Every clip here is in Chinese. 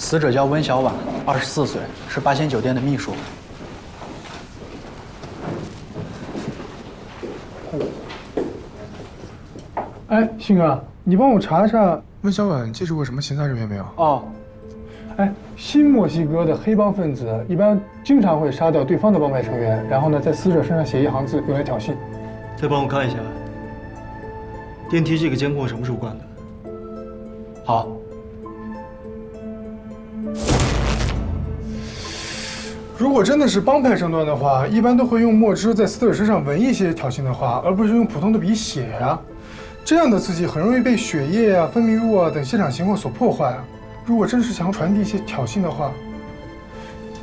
死者叫温小婉，24岁，是八仙酒店的秘书。哎，鑫哥，你帮我查一查温小婉接触过什么刑杀人员没有？哦，哎，新墨西哥的黑帮分子一般经常会杀掉对方的帮派成员，然后呢，在死者身上写一行字，用来挑衅。再帮我看一下电梯这个监控什么时候关的？好。如果真的是帮派争端的话，一般都会用墨汁在死者身上纹一些挑衅的话，而不是用普通的笔写呀。这样的字迹很容易被血液啊、分泌物啊等现场情况所破坏啊。如果真是想传递一些挑衅的话，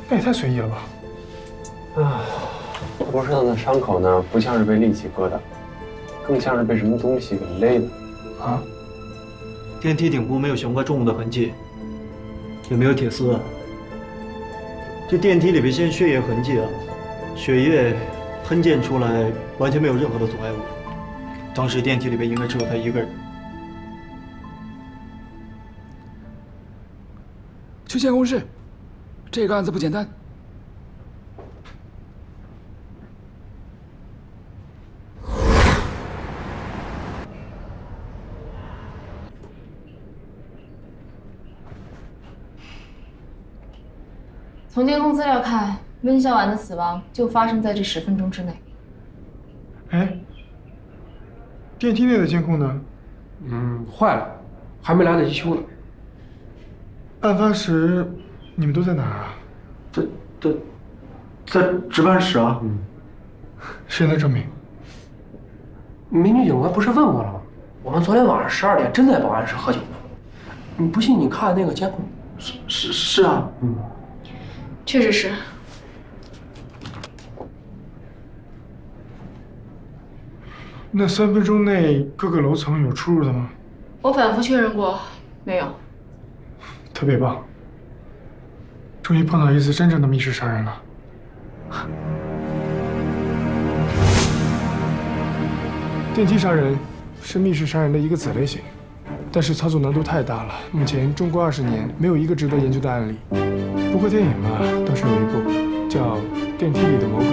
那也太随意了吧？头上的伤口呢，不像是被利器割的，更像是被什么东西给勒的。啊？电梯顶部没有悬挂重物的痕迹，也没有铁丝。这电梯里边现血液痕迹啊，血液喷溅出来，完全没有任何的阻碍物。当时电梯里边应该只有他一个人。去监控室，这个案子不简单。从监控资料看，温小婉的死亡就发生在这10分钟之内。哎，电梯内的监控呢？坏了，还没来得及修呢。案发时你们都在哪儿啊？在值班室啊。谁能证明？民警警官不是问过了吗？我们昨天晚上12点真在保安室喝酒呢。你不信你看那个监控。是啊。确实是。那3分钟内各个楼层有出入的吗？我反复确认过，没有。特别棒，终于碰到一次真正的密室杀人了。电梯杀人是密室杀人的一个子类型，但是操作难度太大了。目前中国20年没有一个值得研究的案例。不过电影嘛，倒是有一部叫《电梯里的魔鬼》。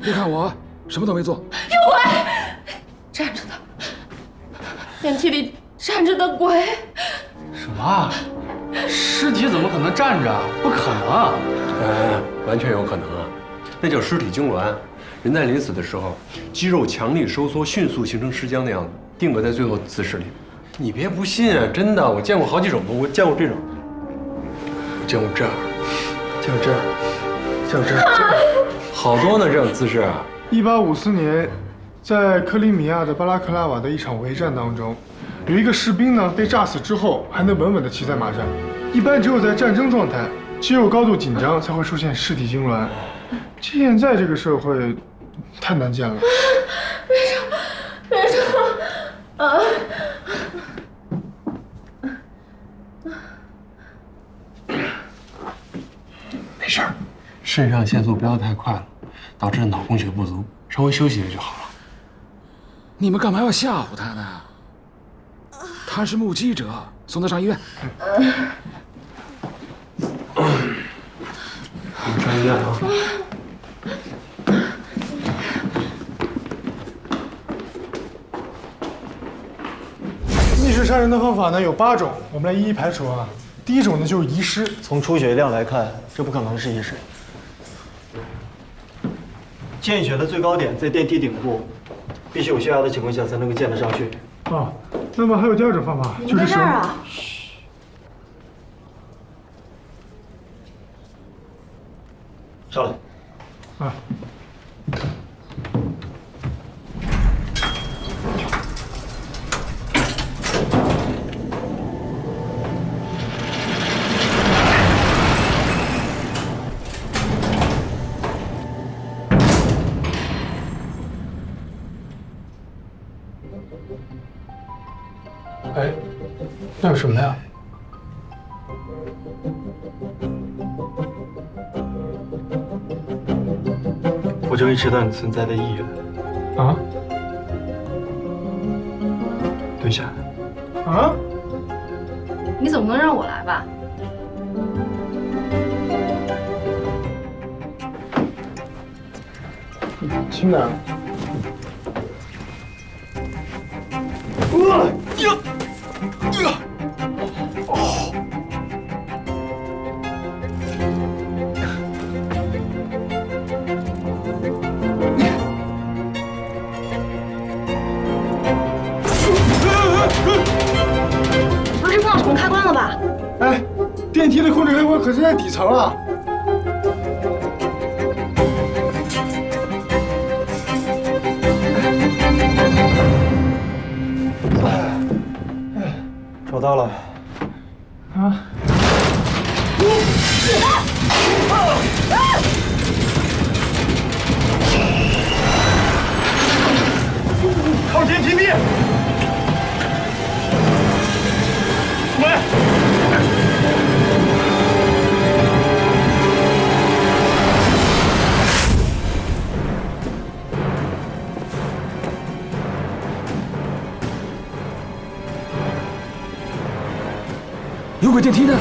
别看我，什么都没做。有鬼！站着的，电梯里站着的鬼。什么？尸体怎么可能站着？不可能！完全有可能啊，那叫尸体痉挛。人在临死的时候，肌肉强力收缩，迅速形成尸僵的样子，定格在最后姿势里。你别不信啊，真的，我见过好几种，我见过这种，我见过这样，见过这样，见过这样，好多呢，这种姿势啊。1854年，在克里米亚的巴拉克拉瓦的一场围战当中，有一个士兵呢被炸死之后，还能稳稳地骑在马上。一般只有在战争状态，肌肉高度紧张才会出现尸体痉挛。现在这个社会，太难见了。为什么？啊！没事儿，肾上腺素飙得太快了，导致脑供血不足，稍微休息就好了。你们干嘛要吓唬他呢？他是目击者，送他上医院。我们上医院啊。密室杀人的方法呢有8种，我们来一一排除啊。第一种呢就是遗失，从出血量来看，这不可能是遗失。见血的最高点在电梯顶部，必须有血压的情况下才能够见得上去。啊。那么还有第2种方法，就是这儿啊。上来。啊。哎，那是什么呀？我终于知道你存在的意义了。啊蹲下。啊！你总不能让我来吧？轻点。不是忘重开关了吧？哎，电梯的控制开关可是在底层啊！找到了。啊！靠电梯壁！有轨电梯呢？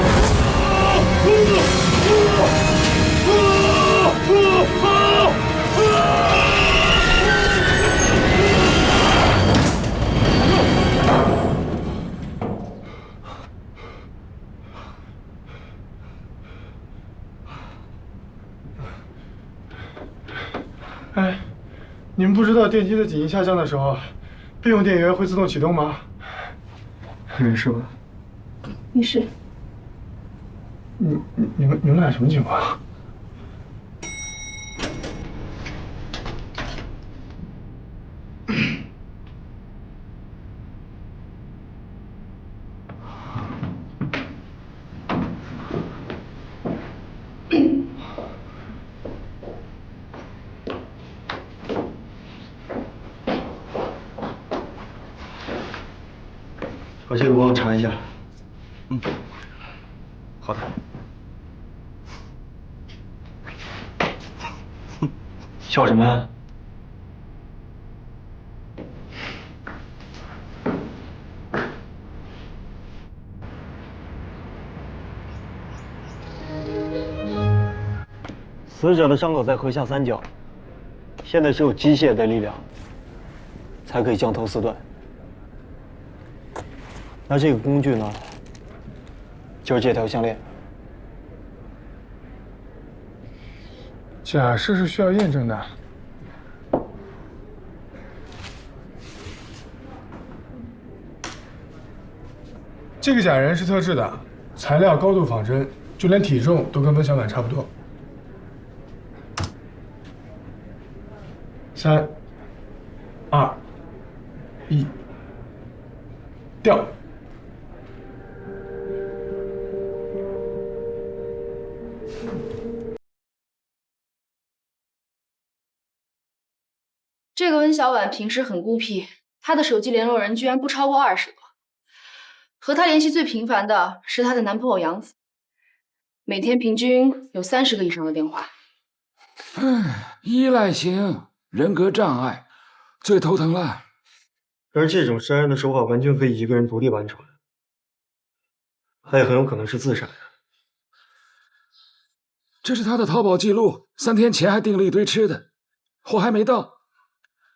哎，你们不知道电梯的紧急下降的时候，备用电源会自动启动吗？你没事吧？没事。你们俩什么情况？把这个帮我查一下。好的。笑什么呀？死者的伤口在颌下三角，现在只有机械的力量才可以将头撕断。那这个工具呢，就是这条项链。假释是需要验证的。这个假人是特制的，材料高度仿真，就连体重都跟温小满差不多。3、2、1，掉。这个温小婉平时很孤僻，她的手机联络人居然不超过20个。和她联系最频繁的是她的男朋友杨子，每天平均有30个以上的电话。依赖型人格障碍最头疼了。而这种杀人的手法完全可以一个人独立完成，他也很有可能是自杀呀。这是他的淘宝记录，3天前还订了一堆吃的，货还没到。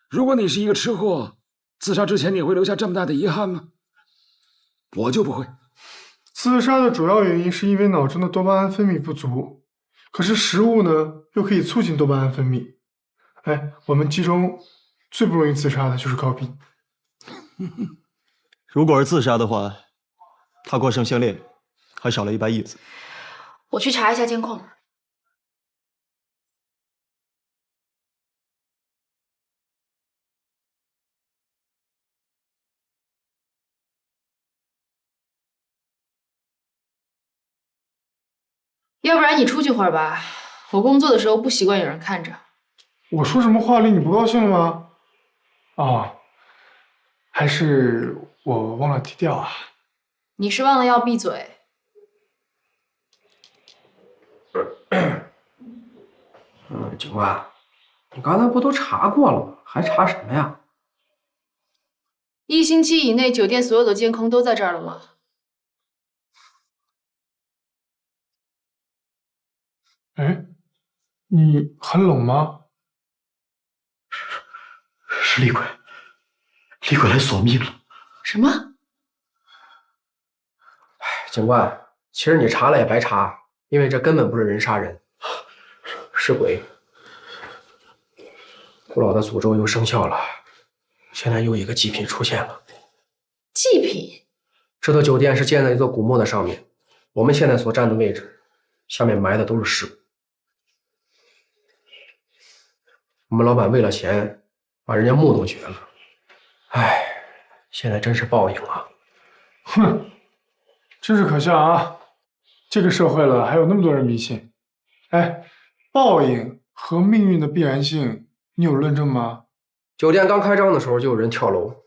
如果你是一个吃货，自杀之前你会留下这么大的遗憾吗？我就不会。自杀的主要原因是因为脑中的多巴胺分泌不足，可是食物呢又可以促进多巴胺分泌。哎，我们其中最不容易自杀的就是高斌。如果是自杀的话，他挂上项链还少了一把椅子。我去查一下监控。要不然你出去会儿吧，我工作的时候不习惯有人看着。我说什么话令你不高兴了吗？哦，还是我忘了低调啊。你是忘了要闭嘴，警官，你刚才不都查过了吗？还查什么呀？ 1星期以内，酒店所有的监控都在这儿了吗？哎，你很冷吗？是厉鬼，厉鬼来索命了。什么？警官，其实你查了也白查，因为这根本不是人杀人，是鬼。古老的诅咒又生效了，现在又一个祭品出现了。祭品？这座酒店是建在一座古墓的上面，我们现在所站的位置，下面埋的都是尸骨。我们老板为了钱，把人家墓都掘了。唉，现在真是报应啊！哼，真是可笑啊！这个社会了，还有那么多人迷信。哎，报应和命运的必然性，你有论证吗？酒店刚开张的时候就有人跳楼，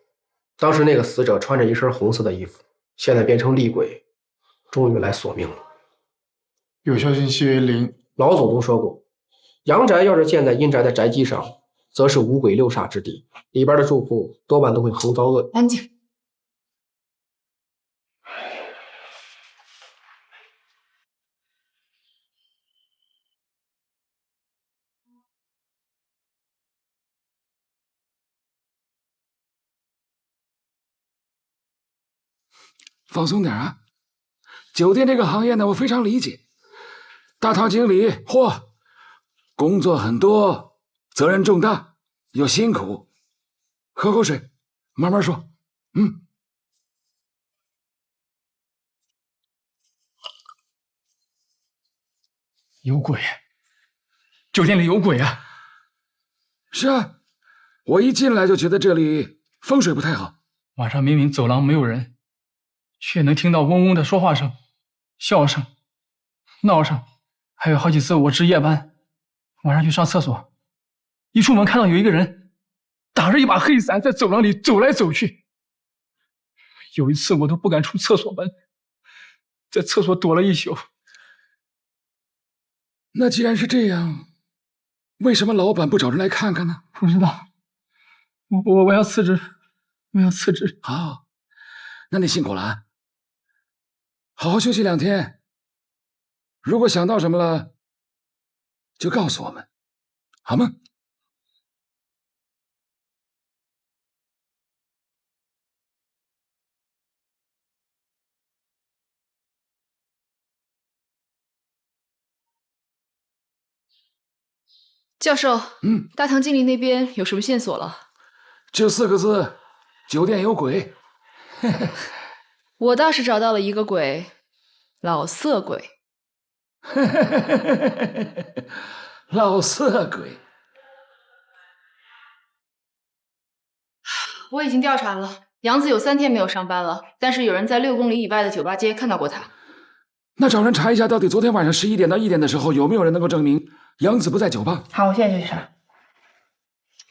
当时那个死者穿着一身红色的衣服，现在变成厉鬼，终于来索命了。有效信息为0。老祖宗说过，阳宅要是建在阴宅的宅基上，则是五鬼六煞之地，里边的住户多半都会横遭恶。安静。放松点啊！酒店这个行业呢，我非常理解。大堂经理，工作很多，责任重大，又辛苦。喝口水，慢慢说。有鬼！酒店里有鬼啊！是啊，我一进来就觉得这里风水不太好。晚上明明走廊没有人，却能听到嗡嗡的说话声、笑声、闹声，还有好几次我值夜班，晚上去上厕所，一出门看到有一个人打着一把黑伞在走廊里走来走去。有一次我都不敢出厕所门，在厕所躲了一宿。那既然是这样，为什么老板不找人来看看呢？不知道，我要辞职，我要辞职。好，那你辛苦了啊，好好休息2天。如果想到什么了，就告诉我们，好吗？教授，大堂经理那边有什么线索了？就4个字，酒店有鬼。我倒是找到了一个鬼，老色鬼。老色鬼。我已经调查了，杨子有3天没有上班了，但是有人在6公里以外的酒吧街看到过他。那找人查一下，到底昨天晚上11点到1点的时候，有没有人能够证明杨子不在酒吧？好，我现在就去查。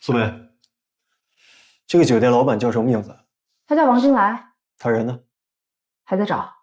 苏梅，这个酒店老板叫什么名字？他叫王金来。他人呢？还在找。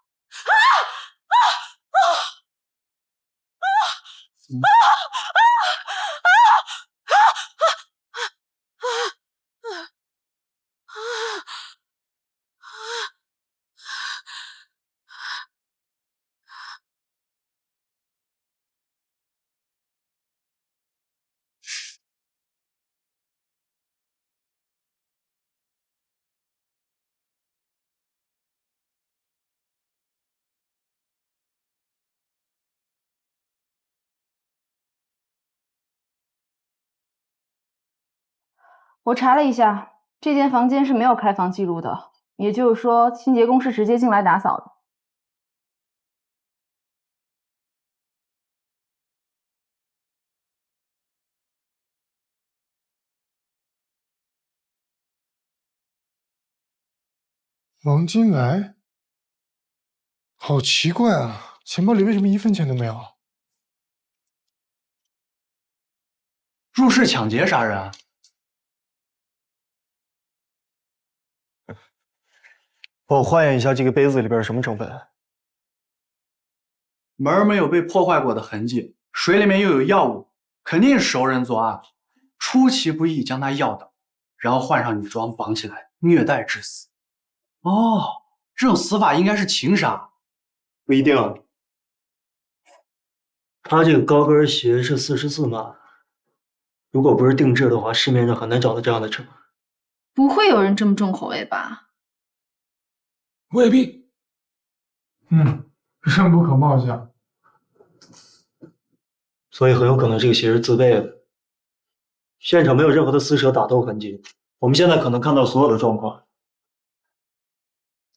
我查了一下，这间房间是没有开房记录的，也就是说，清洁工是直接进来打扫的。王金来，好奇怪啊！钱包里为什么1分钱都没有？入室抢劫杀人啊！帮我化验一下这个杯子里边是什么成分？门没有被破坏过的痕迹，水里面又有药物，肯定是熟人作案，出其不意将他药倒，然后换上女装绑起来虐待致死。哦，这种死法应该是情杀。不一定啊。他这个高跟鞋是44码，如果不是定制的话，市面上很难找到这样的车。不会有人这么重口味吧？未必。深不可貌相。所以很有可能这个鞋是自备的。现场没有任何的撕扯打斗痕迹，我们现在可能看到所有的状况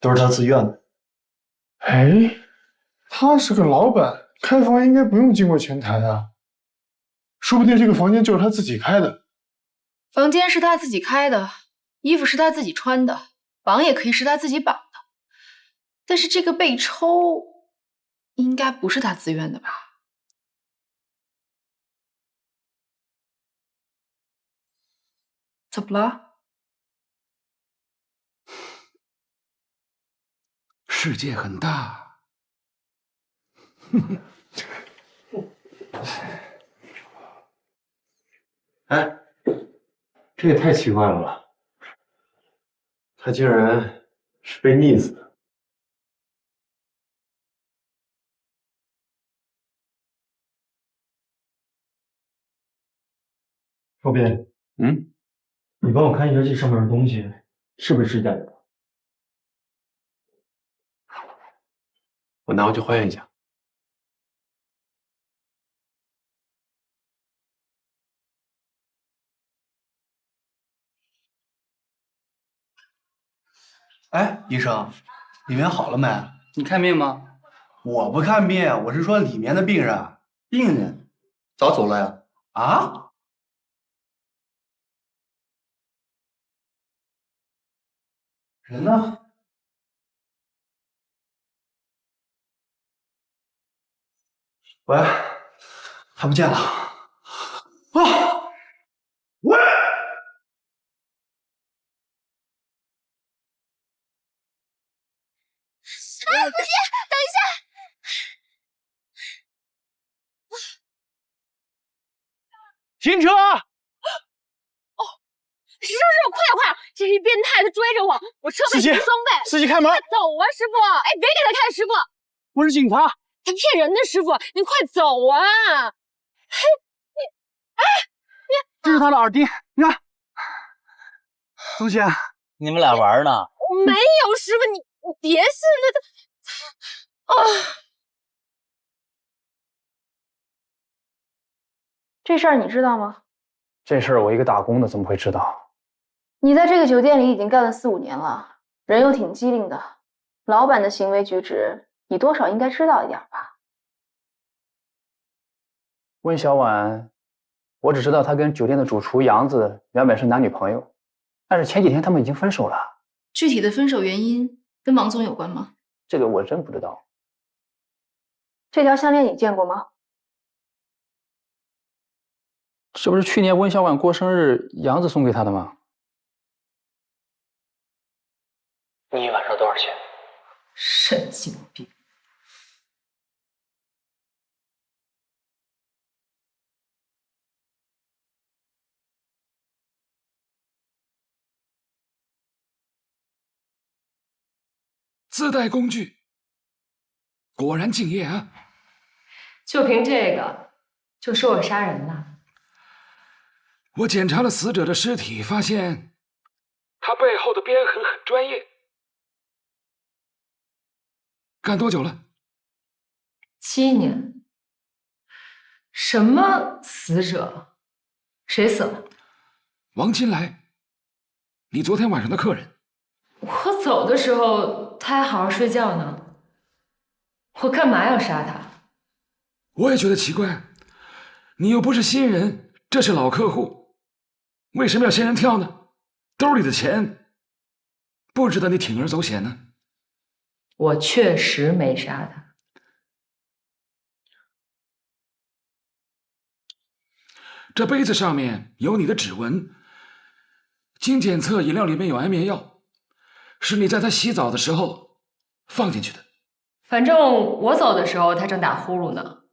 都是他自愿的。哎，他是个老板，开房应该不用经过前台啊，说不定这个房间就是他自己开的。房间是他自己开的，衣服是他自己穿的，绑也可以是他自己绑的。但是这个被抽，应该不是他自愿的吧？怎么了？世界很大。哎，这也太奇怪了吧！他竟然是被溺死的。周斌，你帮我看一下这上面的东西是不是指甲油？我拿回去化验一下。哎，医生，里面好了没？你看病吗？我不看病，我是说里面的病人。病人早走了呀？啊？人呢？喂，他不见了。啊！喂！哎，不行，等一下！停车！哦，师傅，快点快点！这是一变态，他追着我，我车被双倍。司机开门！快走啊，师傅！哎，别给他看，师傅，我是警察。他骗人的，师傅，您快走啊！嘿，你，这是他的耳钉，你看。东西，你们俩玩呢？我没有，师傅，你别信了他。啊！这事儿你知道吗？这事儿我一个打工的怎么会知道？你在这个酒店里已经干了4、5年了，人又挺机灵的，老板的行为举止你多少应该知道一点吧？温小婉，我只知道她跟酒店的主厨杨子原本是男女朋友，但是前几天他们已经分手了。具体的分手原因跟王总有关吗？这个我真不知道。这条项链你见过吗？这不是去年温小婉过生日杨子送给她的吗？你一晚上多少钱？神经病！自带工具，果然敬业啊！就凭这个，就说我杀人了？我检查了死者的尸体，发现他背后的鞭痕很专业。干多久了7年。什么死者？谁死了？王金来，你昨天晚上的客人。我走的时候他还好好睡觉呢，我干嘛要杀他？我也觉得奇怪，你又不是新人，这是老客户，为什么要仙人跳呢？兜里的钱不值得你铤而走险呢？我确实没杀他。这杯子上面有你的指纹，经检测饮料里面有安眠药，是你在他洗澡的时候放进去的。反正我走的时候他正打呼噜呢。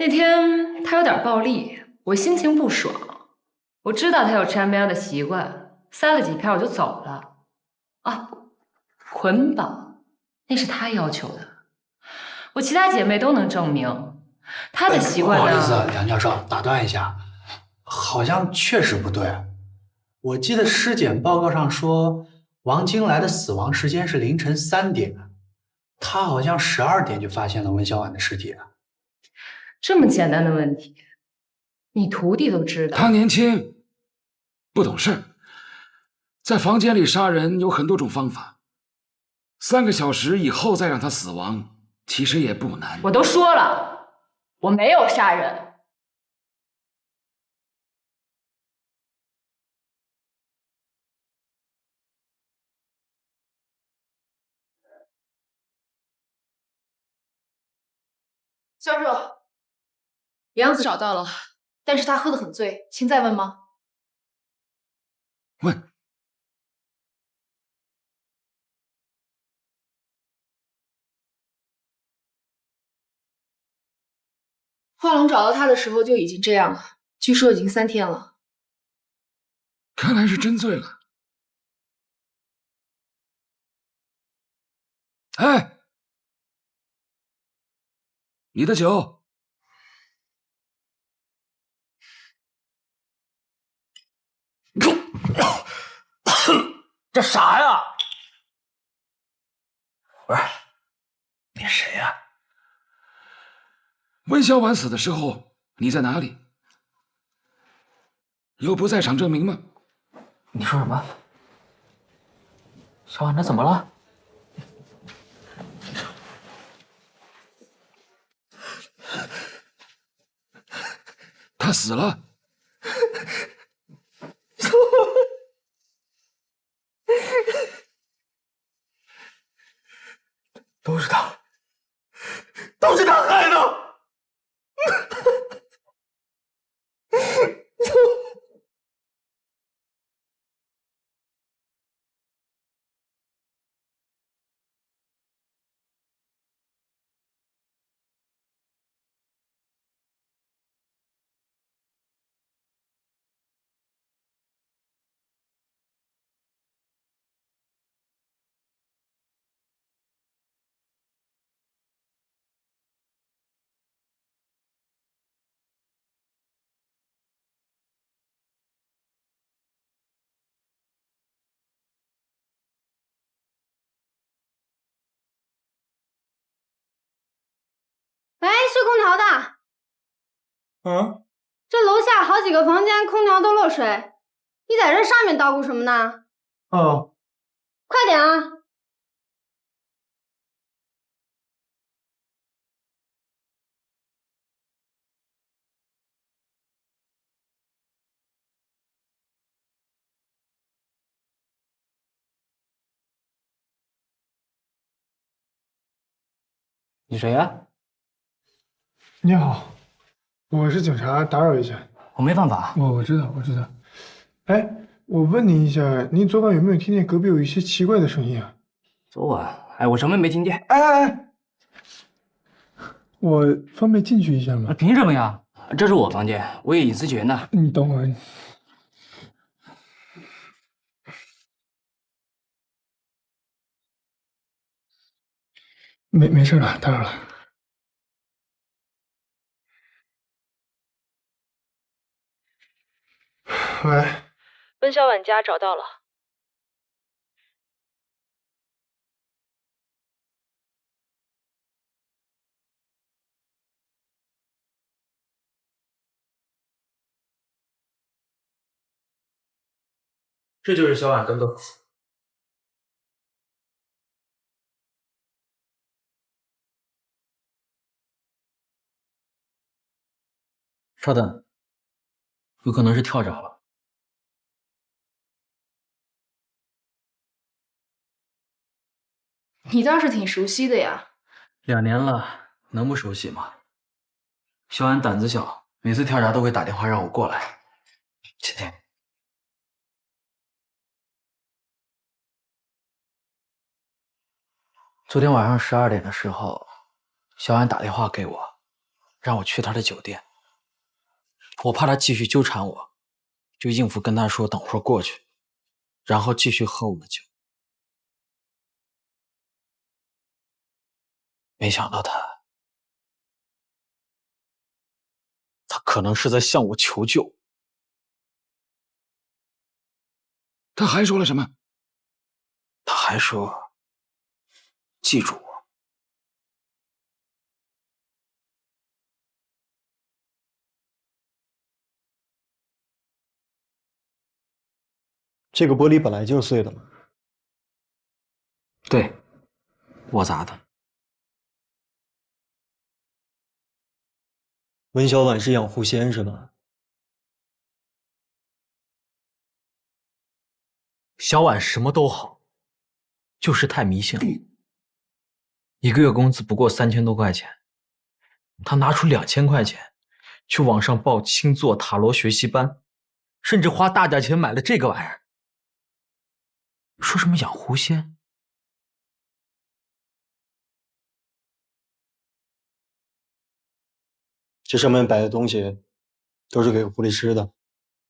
那天他有点暴力，我心情不爽。我知道他有吃 ML 的习惯，塞了几片我就走了。啊，捆绑那是他要求的，我其他姐妹都能证明。他的习惯呢？不好意思，梁教授，打断一下，好像确实不对。我记得尸检报告上说，王金来的死亡时间是凌晨3点，他好像12点就发现了温小婉的尸体了。这么简单的问题，你徒弟都知道。他年轻，不懂事，在房间里杀人有很多种方法，3个小时以后再让他死亡，其实也不难。我都说了，我没有杀人。教授，杨子找到了，但是他喝得很醉，请再问吗？问。画龙找到他的时候就已经这样了，据说已经3天了。看来是真醉了。哎，你的酒。这啥呀？不是，你谁呀？温小婉死的时候你在哪里？有不在场证明吗？你说什么？小婉她怎么了？她死了。都是他，都是他害的。喂，是空调的。啊，这楼下好几个房间空调都漏水，你在这上面捣鼓什么呢？哦，快点啊！你谁呀？你好，我是警察，打扰一下。我没犯法。我知道，我知道。哎，我问您一下，您昨晚有没有听见隔壁有一些奇怪的声音啊？昨晚，我什么也没听见。哎，我方便进去一下吗？凭什么呀？这是我房间，我有隐私权的。你等会儿。没事了，打扰了。喂，温小婉家找到了。这就是小婉哥哥。稍等，有可能是跳闸了。你倒是挺熟悉的呀。2年了，能不熟悉吗？小婉胆子小，每次跳闸都会打电话让我过来。今天。昨天晚上12点的时候，小婉打电话给我，让我去他的酒店。我怕他继续纠缠我，就应付跟他说等会儿过去，然后继续喝我的酒。没想到他可能是在向我求救。他还说了什么？他还说，记住我。这个玻璃本来就是碎的嘛。对，我砸的。温小婉是养狐仙是吧？小婉什么都好，就是太迷信了。一个月工资不过3000多块钱，他拿出2000块钱去网上报星座塔罗学习班，甚至花大价钱买了这个玩意儿。说什么养狐仙？这上面摆的东西都是给狐狸吃的。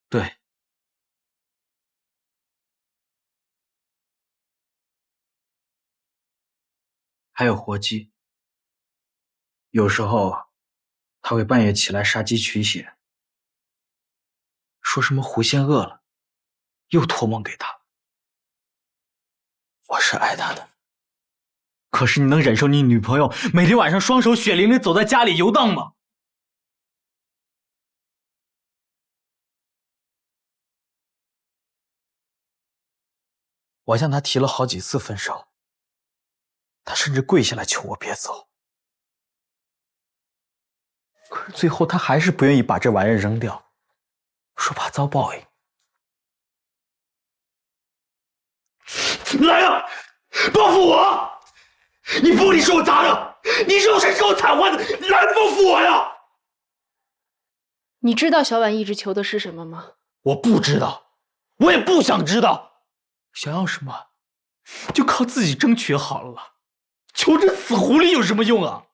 对。还有活鸡，有时候他会半夜起来杀鸡取血，说什么狐仙饿了，又托梦给他。我是爱他的，可是你能忍受你女朋友每天晚上双手血淋淋走在家里游荡吗？我向他提了好几次分手，他甚至跪下来求我别走。可是最后他还是不愿意把这玩意儿扔掉，说怕遭报应。来啊，报复我！你玻璃是我砸的，你肉身是我瘫痪的，来报复我呀！你知道小婉一直求的是什么吗？我不知道，我也不想知道。想要什么，就靠自己争取好了。求这死狐狸有什么用啊？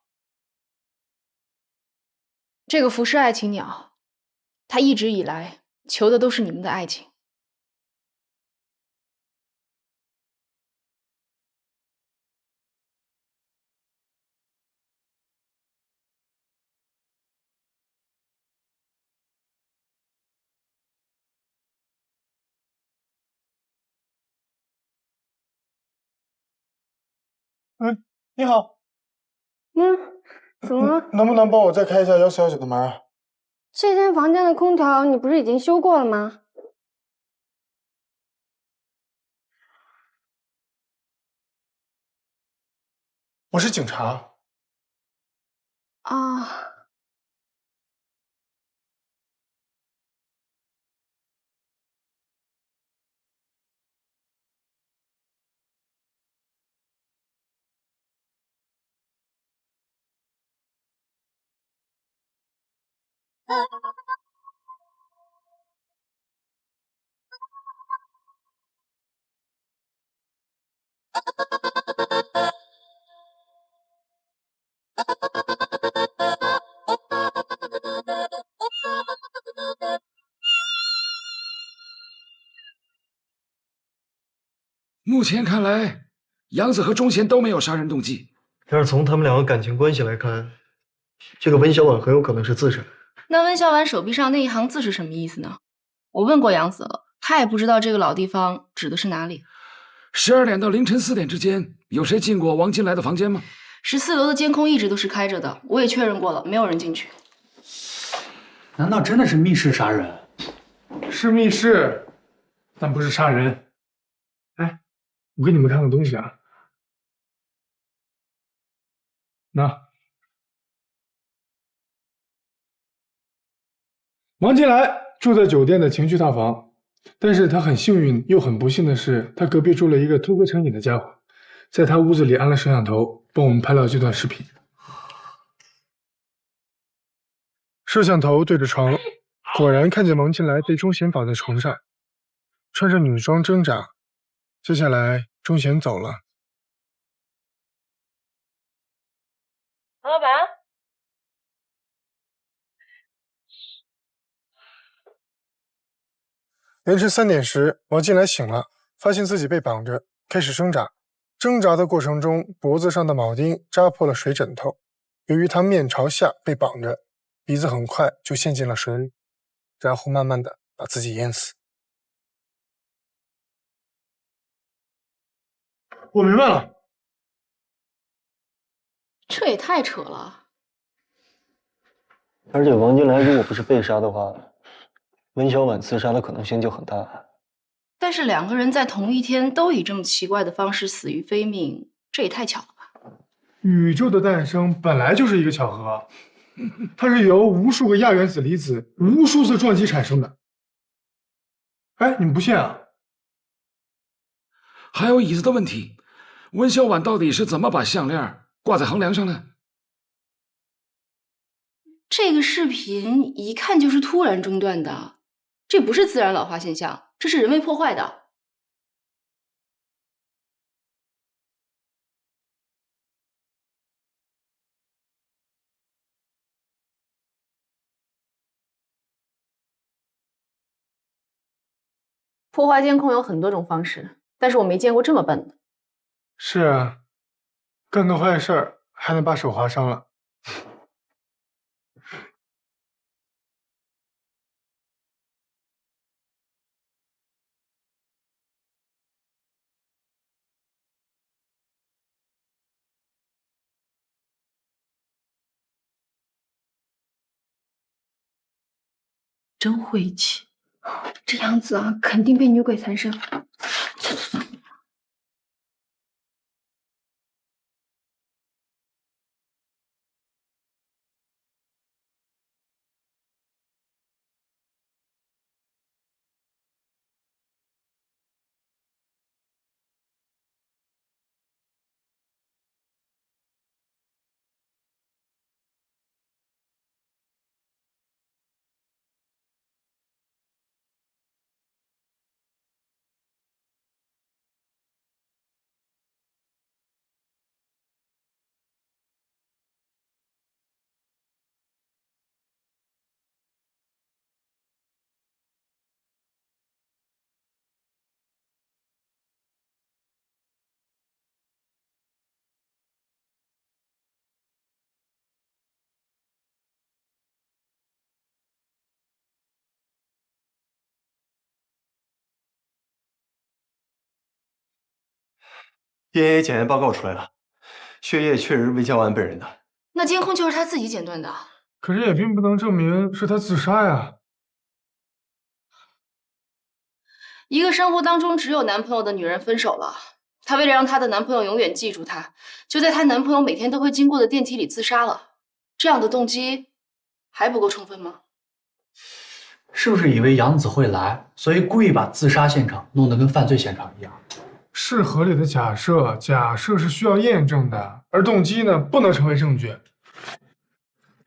这个浮世爱情鸟，它一直以来求的都是你们的爱情。你好。怎么了？能不能帮我再开一下姚小姐的门？这间房间的空调你不是已经修过了吗？我是警察。啊。目前看来，杨子和钟贤都没有杀人动机。但是从他们两个感情关系来看，这个温小婉很有可能是自杀。那温小婉手臂上那一行字是什么意思呢？我问过杨子了，他也不知道这个老地方指的是哪里。12点到凌晨4点之间，有谁进过王金来的房间吗？14楼的监控一直都是开着的，我也确认过了，没有人进去。难道真的是密室杀人？是密室，但不是杀人。哎，我给你们看个东西啊。那王金来住在酒店的情趣套房，但是他很幸运又很不幸的是，他隔壁住了一个偷歌成瘾的家伙，在他屋子里安了摄像头，帮我们拍了这段视频。摄像头对着床，果然看见王金来被钟贤绑在床上，穿着女装挣扎。接下来钟贤走了。王老板，凌晨3点时，王进来醒了，发现自己被绑着，开始挣扎。挣扎的过程中，脖子上的铆钉扎破了水枕头。由于他面朝下被绑着，鼻子很快就陷进了水里，然后慢慢的把自己淹死。我明白了，这也太扯了。而且王金来如果不是被杀的话，温小婉自杀的可能性就很大。但是2个人在同一天都以这么奇怪的方式死于非命，这也太巧了吧？宇宙的诞生本来就是一个巧合，它是由无数个亚原子离子、无数次撞击产生的。哎，你们不信啊？还有椅子的问题，温小婉到底是怎么把项链挂在横梁上的？这个视频一看就是突然中断的，这不是自然老化现象，这是人为破坏的。破坏监控有很多种方式，但是我没见过这么笨的。是啊，干个坏事儿还能把手划伤了。真晦气，这杨子啊，肯定被女鬼缠身。走走走。DNA 检验报告出来了，血液确实是魏小婉本人的。那监控就是他自己剪断的。可是也并不能证明是他自杀呀。一个生活当中只有男朋友的女人分手了，她为了让她的男朋友永远记住她，就在她男朋友每天都会经过的电梯里自杀了。这样的动机还不够充分吗？是不是以为杨子会来，所以故意把自杀现场弄得跟犯罪现场一样？是合理的假设，假设是需要验证的，而动机呢，不能成为证据。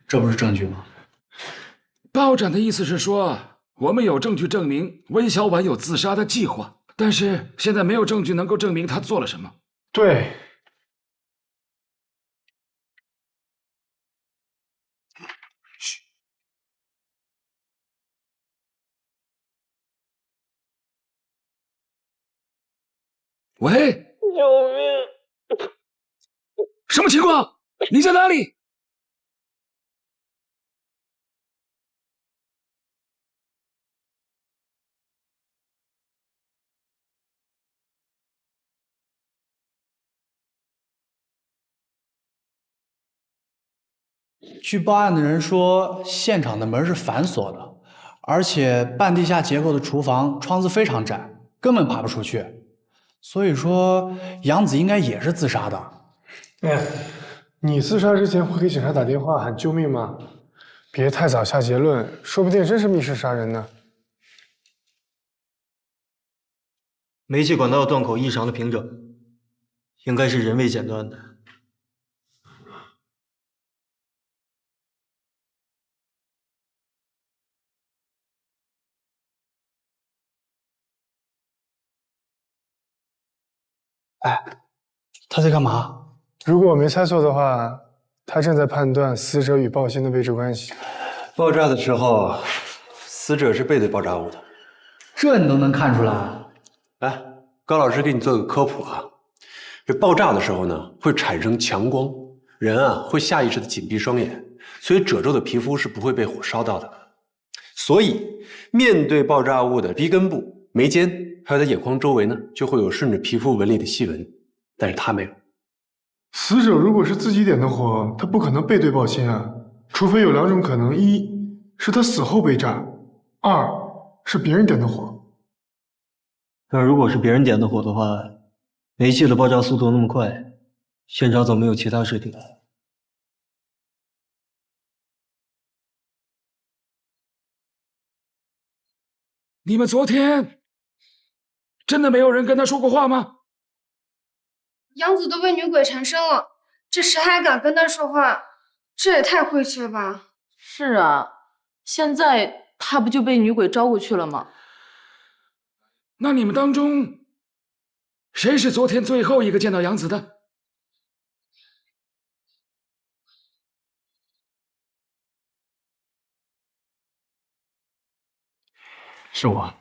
这不是证据吗？报展的意思是说，我们有证据证明温小婉有自杀的计划，但是现在没有证据能够证明她做了什么。对。喂，救命！什么情况？你在哪里？据报案的人说，现场的门是反锁的，而且半地下结构的厨房窗子非常窄，根本爬不出去。所以说，杨子应该也是自杀的。哎，你自杀之前会给警察打电话喊救命吗？别太早下结论，说不定真是密室杀人呢。煤气管道断口异常的平整，应该是人为剪断的。哎，他在干嘛？如果我没猜错的话，他正在判断死者与爆心的位置关系。爆炸的时候，死者是背对爆炸物的，这你都能看出来？来，高老师给你做个科普啊。这爆炸的时候呢，会产生强光，人啊会下意识的紧闭双眼，所以褶皱的皮肤是不会被火烧到的。所以，面对爆炸物的鼻根部、眉间，还有在眼眶周围呢，就会有顺着皮肤纹理的细纹，但是他没有。死者如果是自己点的火，他不可能背对爆心啊，除非有两种可能：一是他死后被炸，二是别人点的火。那如果是别人点的火的话，煤气的爆炸速度那么快，现场怎么没有其他尸体？你们昨天真的没有人跟他说过话吗？杨子都被女鬼缠身了，这谁还敢跟他说话？这也太晦气了吧！是啊，现在他不就被女鬼招过去了吗？那你们当中谁是昨天最后一个见到杨子的？是我。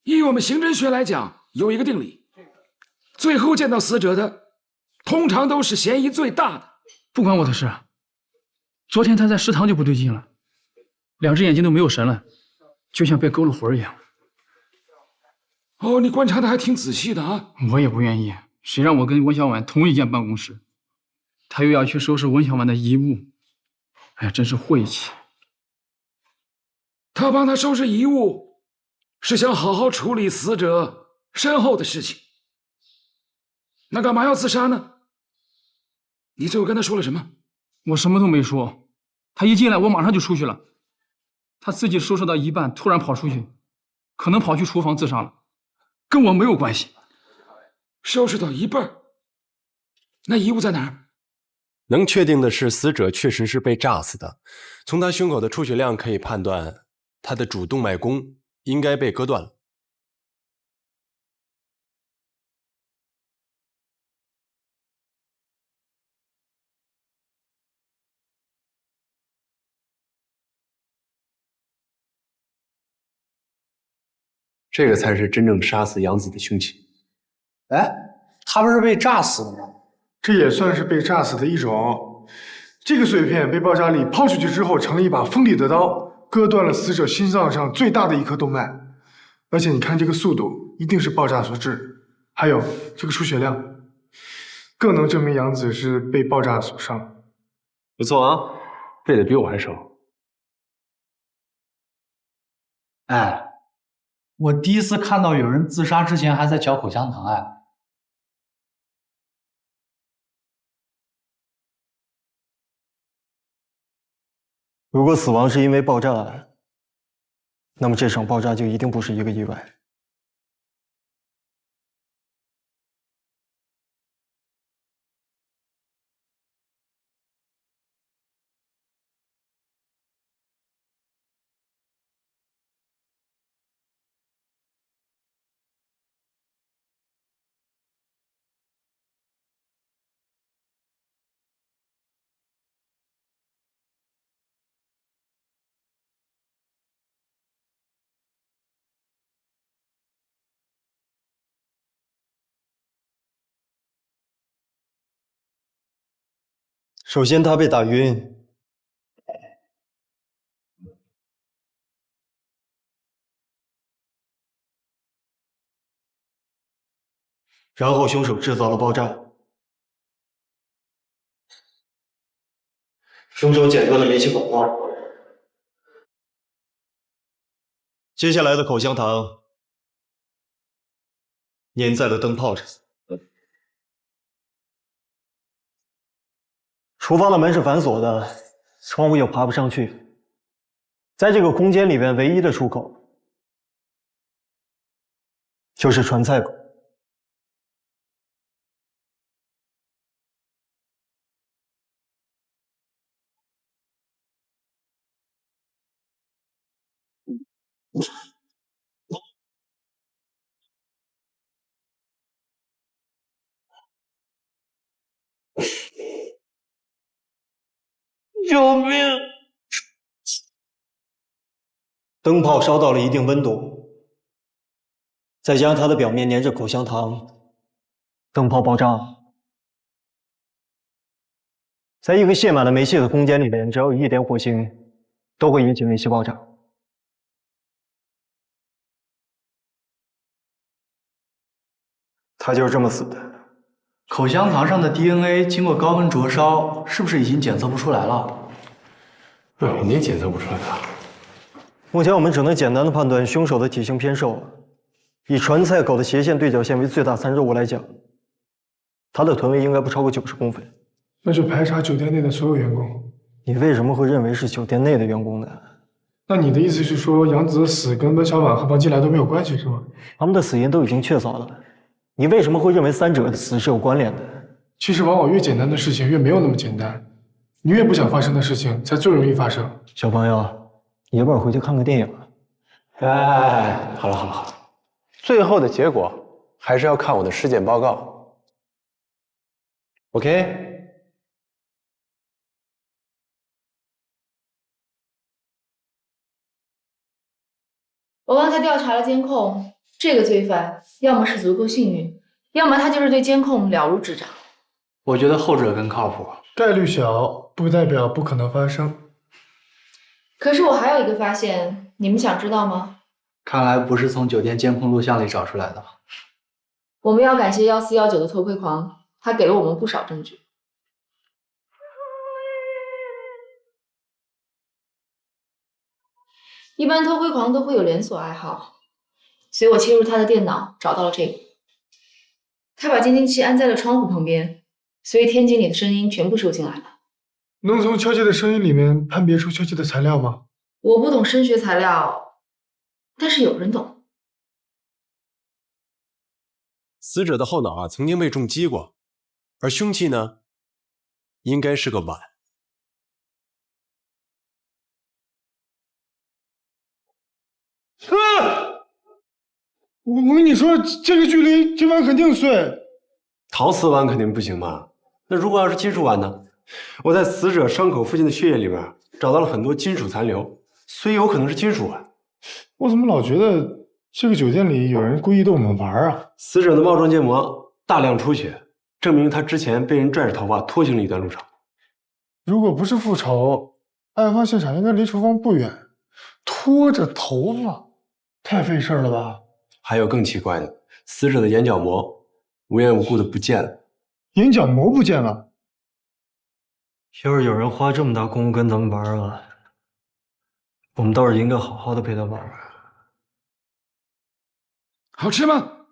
以我们刑侦学来讲，有一个定理，最后见到死者的，通常都是嫌疑最大的。不关我的事。昨天他在食堂就不对劲了，两只眼睛都没有神了，就像被勾了魂一样。哦，你观察的还挺仔细的啊。我也不愿意，谁让我跟文小婉同一间办公室，他又要去收拾文小婉的遗物，哎呀，真是晦气。他帮他收拾遗物，是想好好处理死者身后的事情。那干嘛要自杀呢？你最后跟他说了什么？我什么都没说，他一进来我马上就出去了。他自己收拾到一半，突然跑出去，可能跑去厨房自杀了，跟我没有关系。收拾到一半，那遗物在哪儿？能确定的是，死者确实是被炸死的。从他胸口的出血量可以判断，他的主动脉弓应该被割断了。这个才是真正杀死杨子的凶器。哎，他不是被炸死的吗？这也算是被炸死的一种。这个碎片被爆炸力抛出去之后，成了一把锋利的刀，割断了死者心脏上最大的一颗动脉。而且你看这个速度，一定是爆炸所致。还有这个出血量，更能证明杨子是被爆炸所伤。不错啊，背的比我还熟。哎，我第一次看到有人自杀之前还在嚼口香糖，哎。如果死亡是因为爆炸，那么这场爆炸就一定不是一个意外。首先，他被打晕，然后凶手制造了爆炸。凶手剪断了煤气管道。接下来的口香糖粘在了灯泡上。厨房的门是反锁的，窗户又爬不上去。在这个空间里边，唯一的出口就是传菜口。救命！灯泡烧到了一定温度，再加上它的表面粘着口香糖，灯泡爆炸。在一个泄满了煤气的空间里面，只要有一点火星，都会引起煤气爆炸。他就是这么死的。口香糖上的 DNA 经过高温灼烧，是不是已经检测不出来了？肯定检测不出来的。目前我们只能简单的判断凶手的体型偏瘦。以传菜口的斜线对角线为最大参照物来讲，他的臀围应该不超过90公分。那就排查酒店内的所有员工。你为什么会认为是酒店内的员工呢？那你的意思是说，杨子的死跟温小婉和王金来都没有关系，是吗？他们的死因都已经确凿了，你为什么会认为三者的死是有关联的？其实往往越简单的事情越没有那么简单，你越不想发生的事情才最容易发生。小朋友，你要不要回去看个电影啊？哎，好了，最后的结果还是要看我的尸检报告。OK。我刚才调查了监控，这个罪犯要么是足够幸运，要么他就是对监控了如指掌。我觉得后者更靠谱。概率小，不代表不可能发生。可是我还有一个发现，你们想知道吗？看来不是从酒店监控录像里找出来的。我们要感谢1419的偷窥狂，他给了我们不少证据。一般偷窥狂都会有连锁爱好，所以我切入他的电脑，找到了这个。他把监听器安在了窗户旁边，所以天井里的声音全部收进来了。能从敲击的声音里面判别出敲击的材料吗？我不懂声学材料，但是有人懂。死者的后脑曾经被重击过，而凶器呢，应该是个碗。我跟你说，这个距离这碗肯定碎。陶瓷碗肯定不行嘛。那如果要是金属碗呢？我在死者伤口附近的血液里面找到了很多金属残留，所以有可能是金属碗。我怎么老觉得这个酒店里有人故意逗我们玩啊？死者的帽状腱膜大量出血，证明他之前被人拽着头发拖行了一段路程。如果不是复仇，案发现场应该离厨房不远，拖着头发，太费事了吧？还有更奇怪的，死者的眼角膜无缘无故的不见了。眼角膜不见了？要是有人花这么大功夫跟咱们玩啊，我们倒是应该好好的陪他玩玩。好吃吗？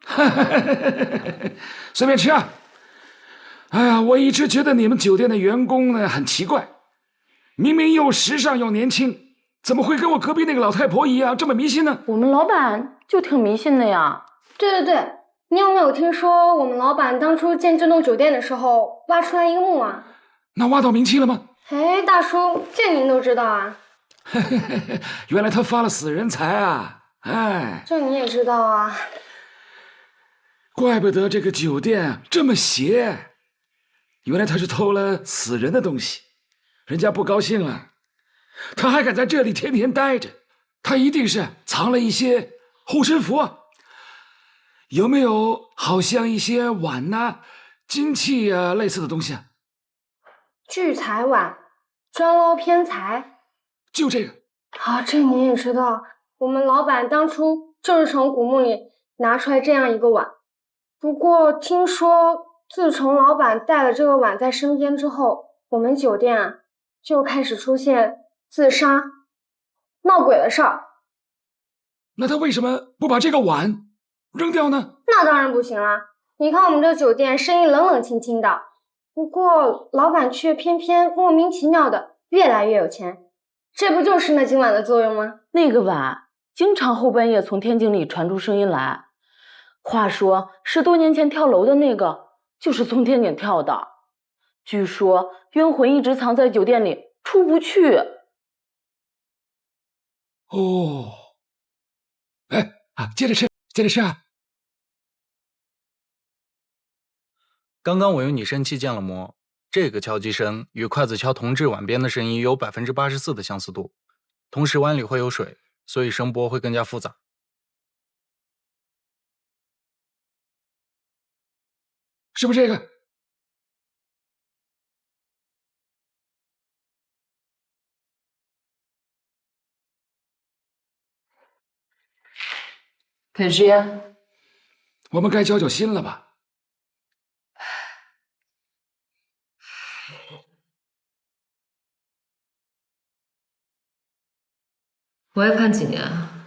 随便吃啊。哎呀，我一直觉得你们酒店的员工呢很奇怪，明明又时尚又年轻，怎么会跟我隔壁那个老太婆一样这么迷信呢？我们老板就挺迷信的呀。对，你有没有听说我们老板当初建这栋酒店的时候挖出来一个墓啊？那挖到冥器了吗？哎，大叔，这您都知道啊？原来他发了死人财啊！哎，这你也知道啊？怪不得这个酒店这么邪，原来他是偷了死人的东西，人家不高兴了，他还敢在这里天天待着，他一定是藏了一些护身符啊。有没有好像一些碗呐、金器啊类似的东西啊？聚财碗，专捞偏财，就这个。啊，这你也知道，我们老板当初就是从古墓里拿出来这样一个碗。不过听说，自从老板带了这个碗在身边之后，我们酒店啊就开始出现自杀、闹鬼的事儿。那他为什么不把这个碗扔掉呢？那当然不行啦！你看我们这酒店生意冷冷清清的，不过老板却偏偏莫名其妙的越来越有钱，这不就是那今晚的作用吗？那个碗经常后半夜从天井里传出声音来，话说10多年前跳楼的那个就是从天井跳的，据说冤魂一直藏在酒店里出不去。哦，哎啊，接着吃啊！刚刚我用拟声器建了模，这个敲击声与筷子敲铜制碗边的声音有84%的相似度，同时碗里会有水，所以声波会更加复杂。是不是这个？可是呀，我们该交交心了吧？我要判几年啊？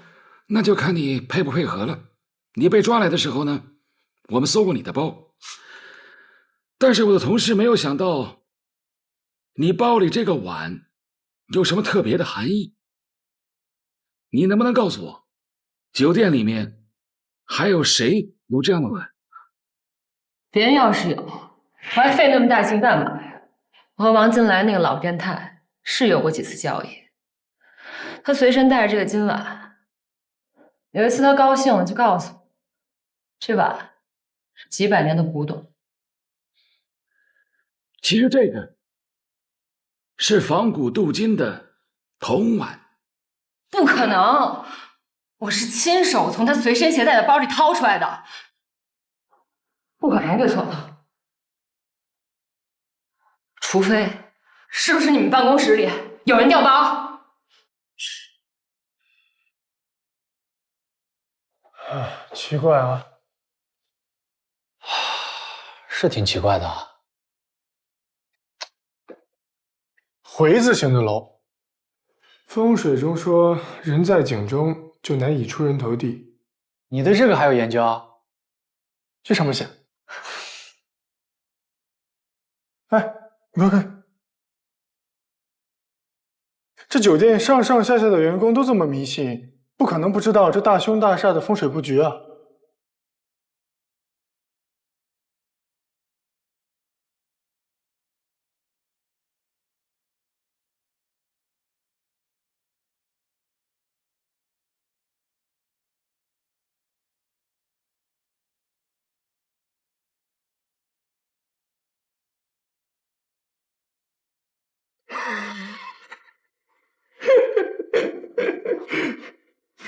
那就看你配不配合了。你被抓来的时候呢，我们搜过你的包，但是我的同事没有想到，你包里这个碗有什么特别的含义。你能不能告诉我，酒店里面还有谁有这样的碗？别人要是有，我还费那么大劲干嘛呀？我和王金来那个老变态是有过几次交易，他随身带着这个金碗，有一次他高兴了就告诉我，这碗是几百年的古董。其实这个是仿古镀金的铜碗。不可能，我是亲手从他随身携带的包里掏出来的，不可能会错的。除非，是不是你们办公室里有人调包？奇怪啊，是挺奇怪的。回字形的楼，风水中说人在井中就难以出人头地。你对这个还有研究啊？这上面写。哎，你快看，这酒店上上下下的员工都这么迷信，不可能不知道这大凶大煞的风水布局啊！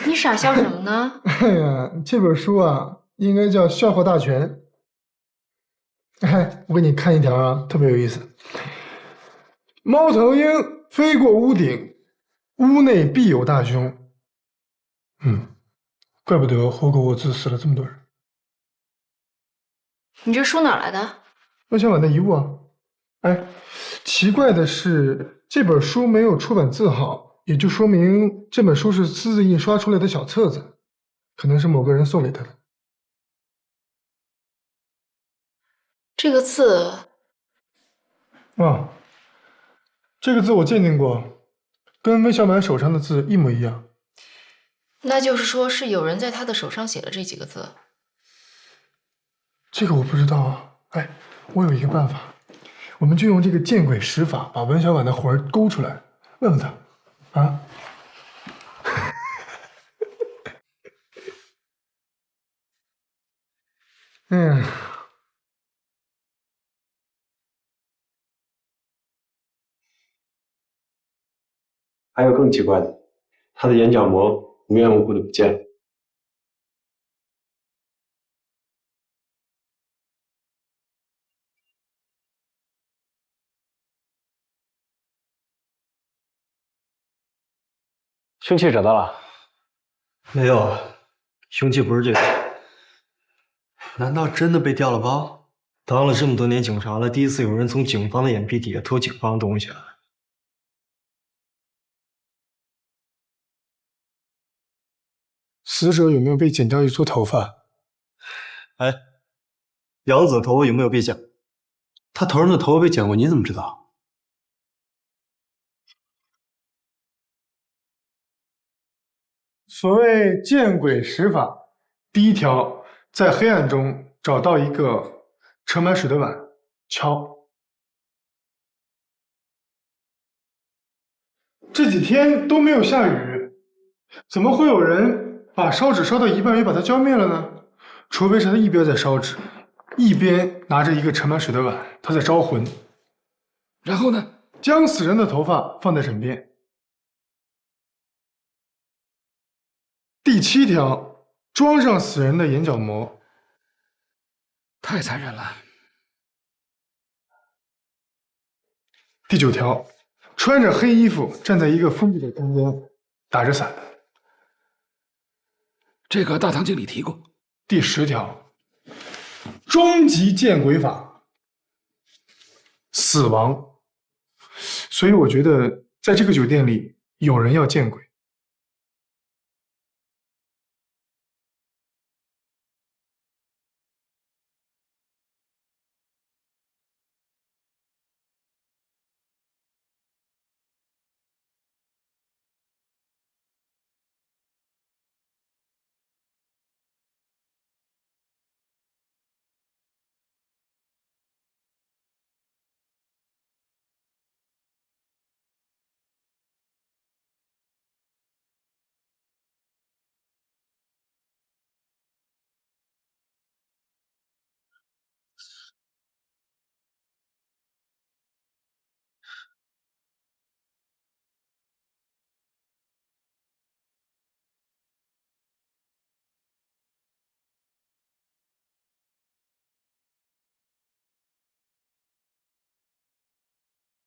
你傻笑什么呢？哎呀，这本书啊，应该叫《笑话大全》。哎，我给你看一条啊，特别有意思。猫头鹰飞过屋顶，屋内必有大凶。怪不得活狗我自死了这么多人。你这书哪来的？温小婉的遗物啊。哎，奇怪的是，这本书没有出版字号，也就说明这本书是私自印刷出来的小册子，可能是某个人送给他的。这个字，啊，这个字我鉴定过，跟温小满手上的字一模一样。那就是说是有人在他的手上写了这几个字。这个我不知道啊。哎，我有一个办法，我们就用这个见鬼使法，把温小婉的魂儿勾出来，问问他啊。还有更奇怪的，他的眼角膜无缘无故的不见了。凶器找到了？没有，凶器不是这个。难道真的被调了包？当了这么多年警察了，第一次有人从警方的眼皮底下偷警方的东西啊！死者有没有被剪掉一撮头发？哎，杨子头发有没有被剪？他头上的头发被剪过，你怎么知道？所谓见鬼使法，第一条，在黑暗中找到一个盛满水的碗，敲。这几天都没有下雨，怎么会有人把烧纸烧到一半又把它浇灭了呢？除非是他一边在烧纸，一边拿着一个盛满水的碗，他在招魂。然后呢？将死人的头发放在枕边。第7条，装上死人的眼角膜。太残忍了。第9条，穿着黑衣服站在一个封闭的空间，打着伞。这个大堂经理提过。第10条，终极见鬼法，死亡。所以我觉得在这个酒店里有人要见鬼。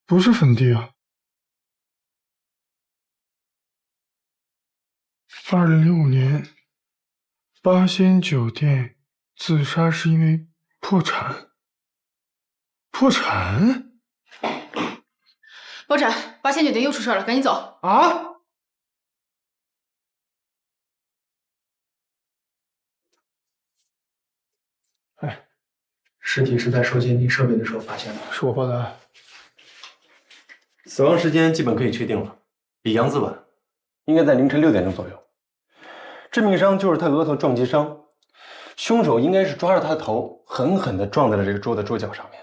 不是粉蒂啊！2005年，八仙酒店自杀是因为破产。破产？包拯，八仙酒店又出事了，赶紧走！啊！哎，尸体是在收监听设备的时候发现的，是我报的案。死亡时间基本可以确定了，比杨子晚，应该在凌晨6点钟左右。致命伤就是他额头撞击伤，凶手应该是抓着他的头，狠狠地撞在了这个桌的桌角上面。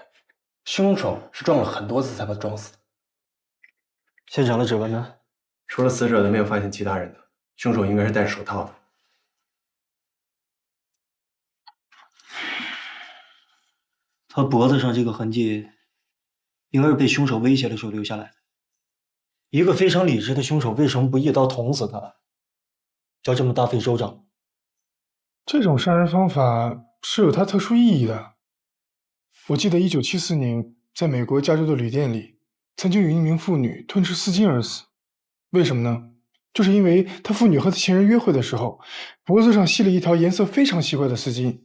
凶手是撞了很多次才把他撞死的。现场的指纹呢？除了死者的，没有发现其他人的。凶手应该是戴着手套的。他脖子上这个痕迹，应该是被凶手威胁的时候留下来的。一个非常理智的凶手，为什么不一刀捅死他？要这么大费周章？这种杀人方法是有它特殊意义的。我记得1974年，在美国加州的旅店里，曾经有一名妇女吞吃丝巾而死。为什么呢？就是因为她妇女和情人约会的时候，脖子上系了一条颜色非常奇怪的丝巾，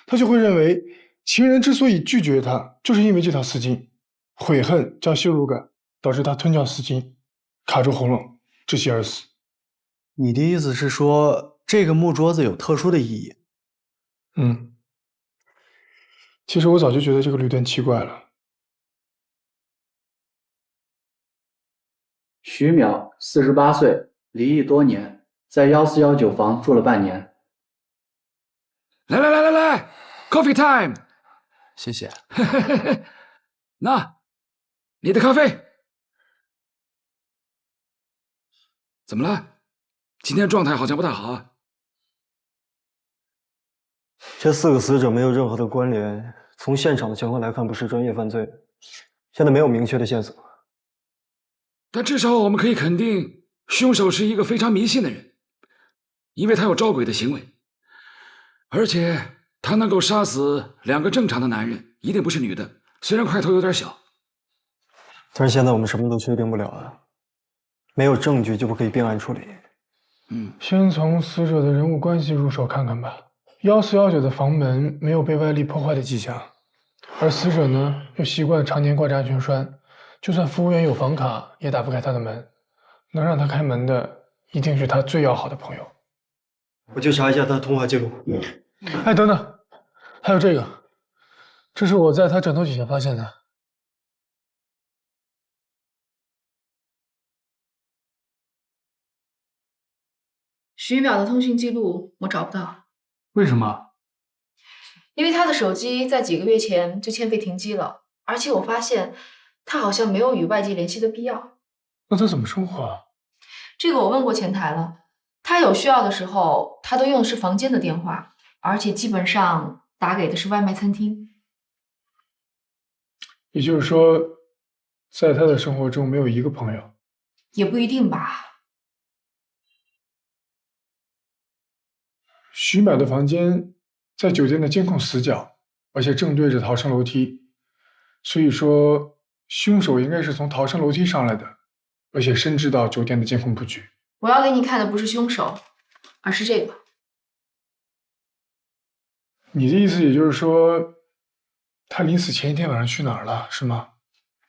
她就会认为情人之所以拒绝她，就是因为这条丝巾，悔恨加羞辱感导致她吞掉丝巾，卡住喉咙，窒息而死。你的意思是说，这个木桌子有特殊的意义？嗯。其实我早就觉得这个旅店奇怪了。徐淼，48岁，离异多年，在1419房住了半年。来 ，Coffee time！ 谢谢。那，你的咖啡。怎么了？今天状态好像不太好啊。这4个死者没有任何的关联，从现场的情况来看，不是专业犯罪，现在没有明确的线索。但至少我们可以肯定，凶手是一个非常迷信的人，因为他有招鬼的行为，而且他能够杀死2个正常的男人，一定不是女的，虽然块头有点小。但是现在我们什么都确定不了啊，没有证据就不可以并案处理。先从死者的人物关系入手看看吧。1419的房门没有被外力破坏的迹象，而死者呢又习惯常年挂着安全栓，就算服务员有房卡也打不开他的门，能让他开门的一定是他最要好的朋友。我就查一下他的通话记录。哎，等等，还有这个，这是我在他枕头底下发现的。徐淼的通讯记录我找不到。为什么？因为他的手机在几个月前就欠费停机了，而且我发现他好像没有与外界联系的必要。那他怎么生活啊？这个我问过前台了，他有需要的时候，他都用的是房间的电话，而且基本上打给的是外卖餐厅。也就是说，在他的生活中没有一个朋友。也不一定吧。徐淼的房间在酒店的监控死角，而且正对着逃生楼梯，所以说凶手应该是从逃生楼梯上来的，而且深知到酒店的监控布局。我要给你看的不是凶手，而是这个。你的意思也就是说，他临死前一天晚上去哪儿了，是吗？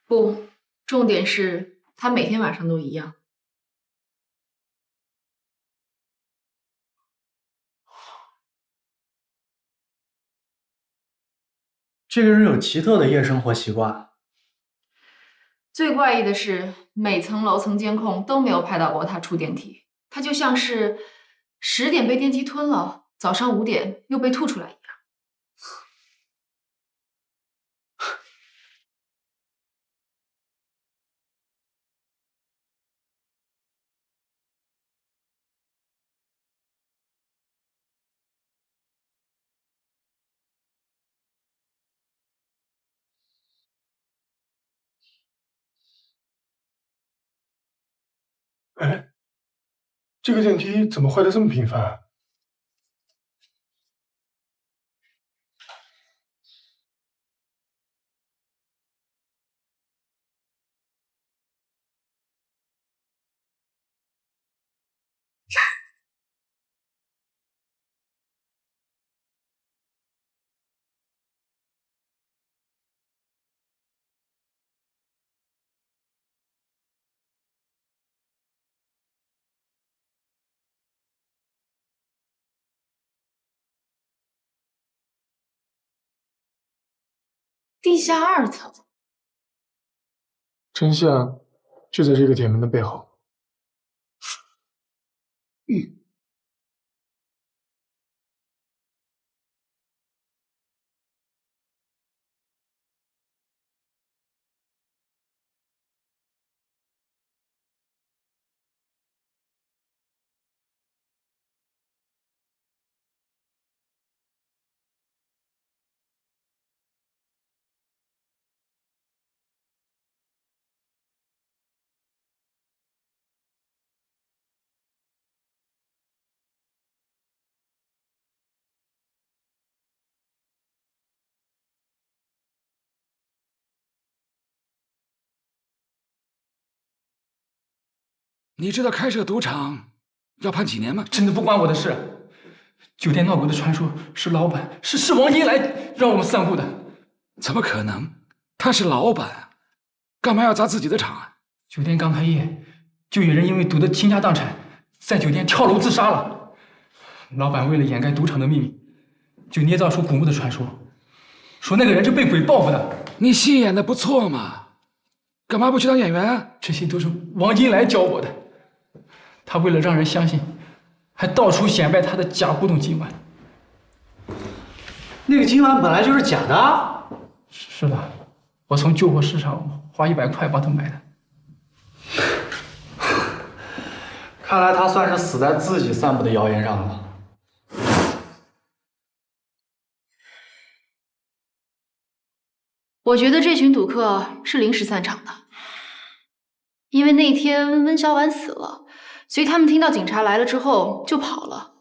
不，重点是他每天晚上都一样。这个人有奇特的夜生活习惯。最怪异的是，每层楼层监控都没有拍到过他出电梯，他就像是10点被电梯吞了，早上5点又被吐出来一样。哎，这个电梯怎么坏的这么频繁？地下2层，真相就在这个铁门的背后。你知道开设赌场要判几年吗？真的不关我的事。酒店闹鬼的传说是老板，是王英来让我们散布的。怎么可能？他是老板，干嘛要砸自己的场啊？酒店刚开业，就有人因为赌得倾家荡产，在酒店跳楼自杀了。老板为了掩盖赌场的秘密，就捏造出古墓的传说，说那个人是被鬼报复的。你戏演的不错嘛，干嘛不去当演员啊？这些都是王金来教我的。他为了让人相信，还到处显摆他的假古董金碗。那个金碗本来就是假的。是的，我从旧货市场花100块把它买的。看来他算是死在自己散布的谣言上了。我觉得这群赌客是临时散场的，因为那天温小婉死了，所以他们听到警察来了之后就跑了。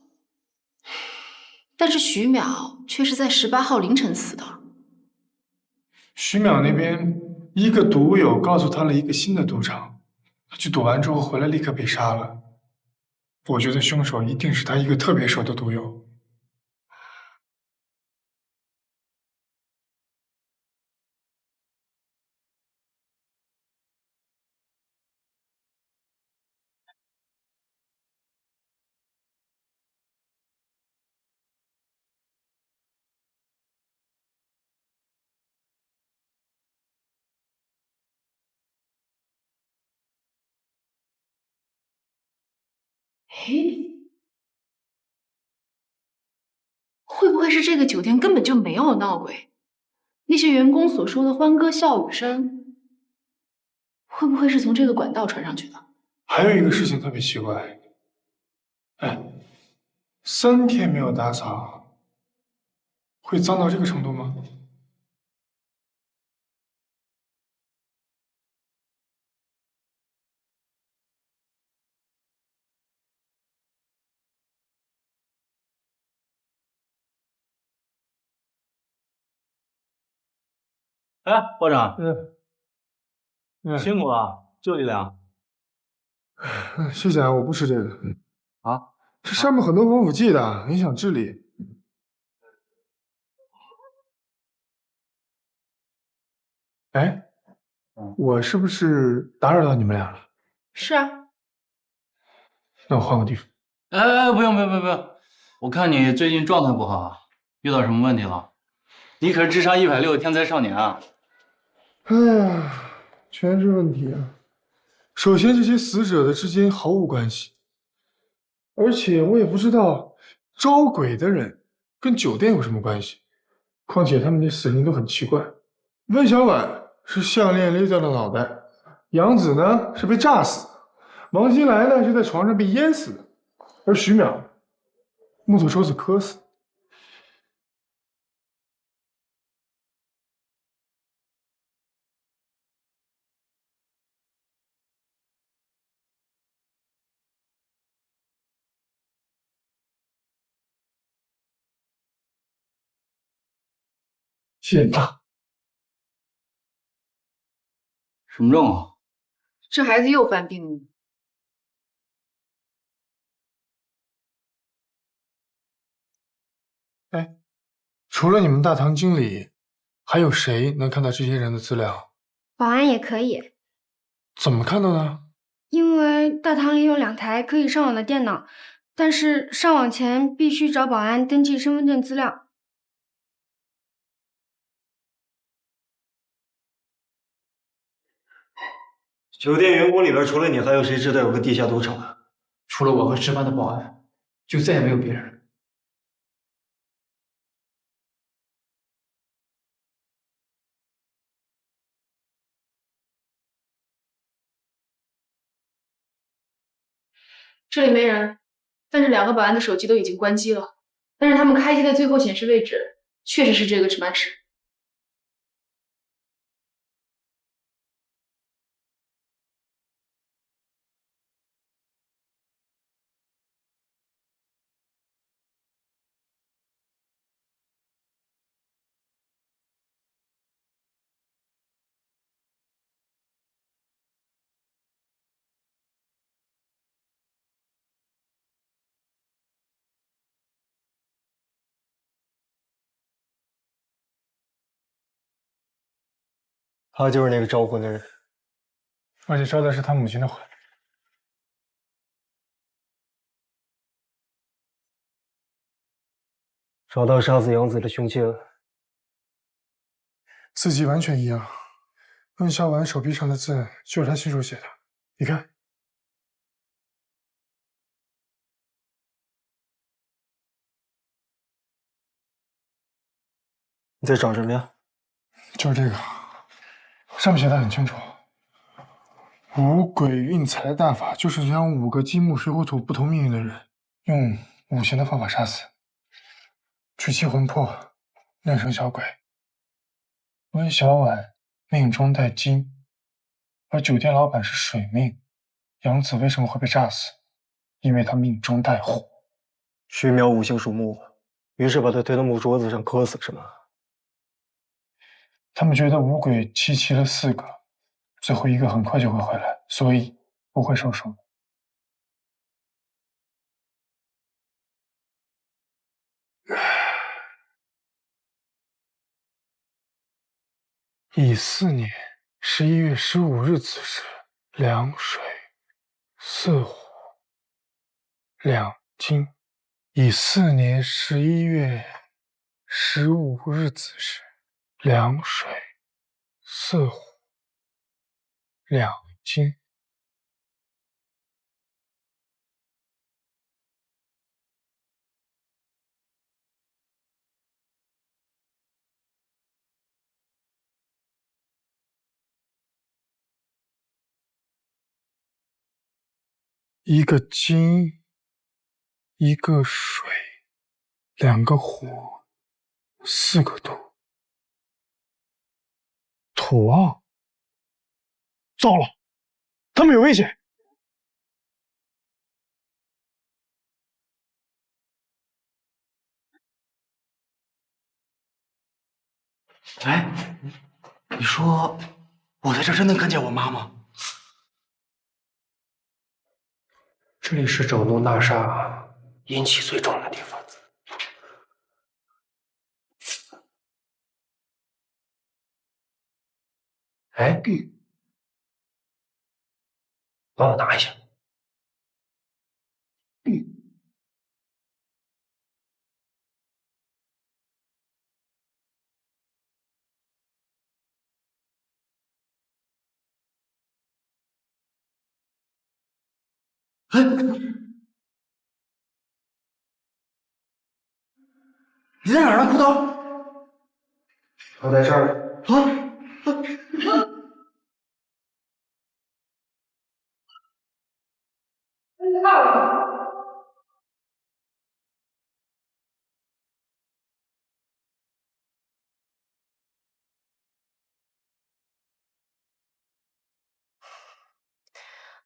但是徐淼却是在18号凌晨死的。徐淼那边，一个赌友告诉他了一个新的赌场，他去赌完之后回来立刻被杀了。我觉得凶手一定是他一个特别熟的赌友。嘿，会不会是这个酒店根本就没有闹鬼？那些员工所说的欢歌笑语声，会不会是从这个管道传上去的？还有一个事情特别奇怪，哎，3天没有打扫，会脏到这个程度吗？哎，包长，辛苦了，就1两。谢谢啊，我不吃这个。啊？这上面很多防腐剂的，影响智力。哎，我是不是打扰到你们俩了？是啊。那我换个地方。哎，不用，我看你最近状态不好，遇到什么问题了？你可是智商160的天才少年啊！哎呀，全是问题啊！首先，这些死者的之间毫无关系，而且我也不知道招鬼的人跟酒店有什么关系。况且他们的死因都很奇怪，温小婉是项链勒掉了脑袋，杨子呢是被炸死，王金来呢是在床上被淹死的，而徐淼木头抽子磕死。谢谢你啊。什么症啊？这孩子又犯病了。哎，除了你们大堂经理，还有谁能看到这些人的资料？保安也可以，怎么看到的？因为大堂里有2台可以上网的电脑，但是上网前必须找保安登记身份证资料。酒店员工里边除了你，还有谁知道有个地下赌场？除了我和值班的保安，就再也没有别人了。这里没人，但是2个保安的手机都已经关机了。但是他们开机的最后显示位置确实是这个值班室。他就是那个招魂的人，而且招的是他母亲的魂。找到杀死杨子的凶器了。字迹完全一样，温小婉手臂上的字就是他亲手写的。你看，你在找什么呀？就是这个，上面写的很清楚。五鬼运财的大法就是将5个金木水火土不同命运的人，用5行的方法杀死，取其魂魄，炼成小鬼。温小婉命中带金，而酒店老板是水命，杨子为什么会被炸死？因为他命中带火。徐淼5行属木，于是把他推到木桌子上磕死，是吗？他们觉得五鬼集齐了4个，最后1个很快就会回来，所以不会受伤。乙巳年11月15日子时，两水四火两金。乙巳年11月15日子时，两水四火两金。1个金，1个水，2个火，4个土。土啊！糟了，他们有危险！哎，你说我在这真能看见我妈吗？这里是整栋大厦阴气最重的地方。哎，帮我拿一下。哎，你在哪儿呢，裤头？我在这儿。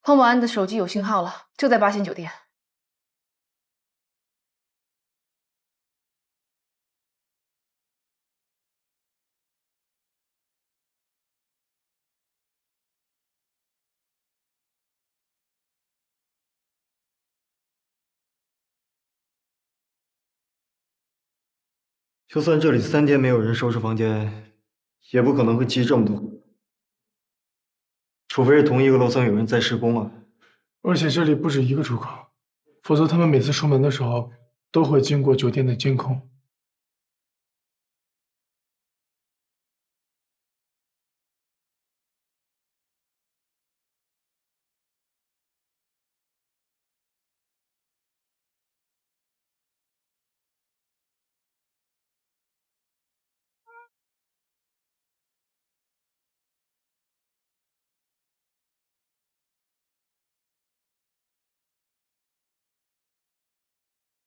彭保安的手机有信号了，就在八仙酒店。就算这里3天没有人收拾房间，也不可能会积这么多。除非是同一个楼层有人在施工啊。而且这里不止一个出口，否则他们每次出门的时候都会经过酒店的监控。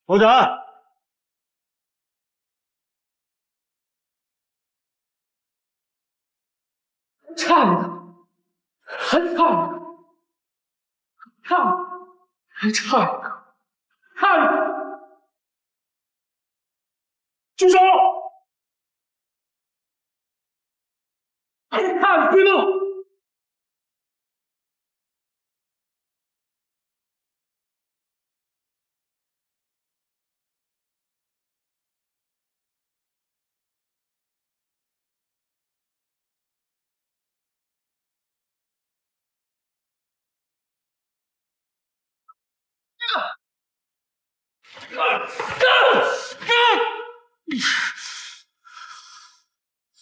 楼长，差一个，还差一个，还差一个，差一个，住手！还差一个。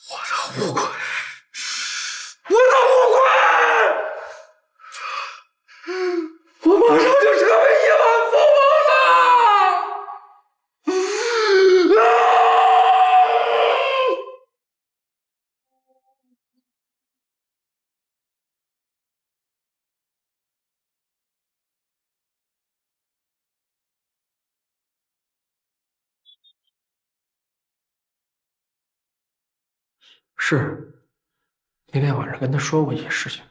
我的乌龟，我的乌龟！我马上就成为亿万富翁了！是，那天晚上跟他说过一些事情，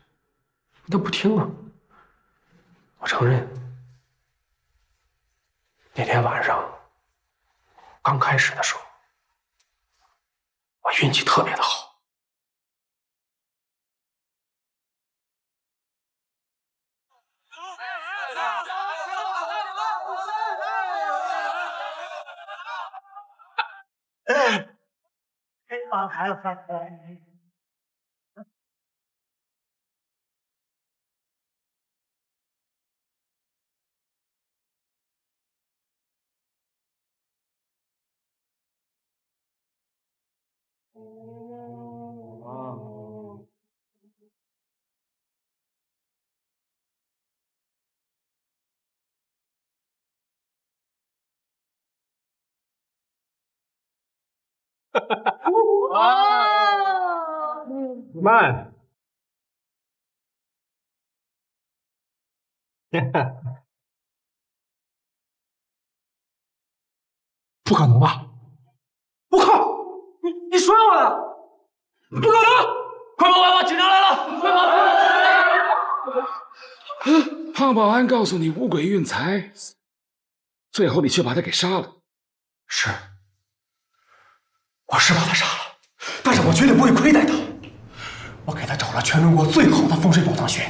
他不听啊。我承认，那天晚上刚开始的时候，我运气特别的好。慢。不可能吧？我靠！你说我呢？不可能！快跑！警察来了！快跑！胖保安告诉你五鬼运财，最后你却把他给杀了。是，我是把他杀了，但是我绝对不会亏待他。了全中国最好的风水宝藏穴。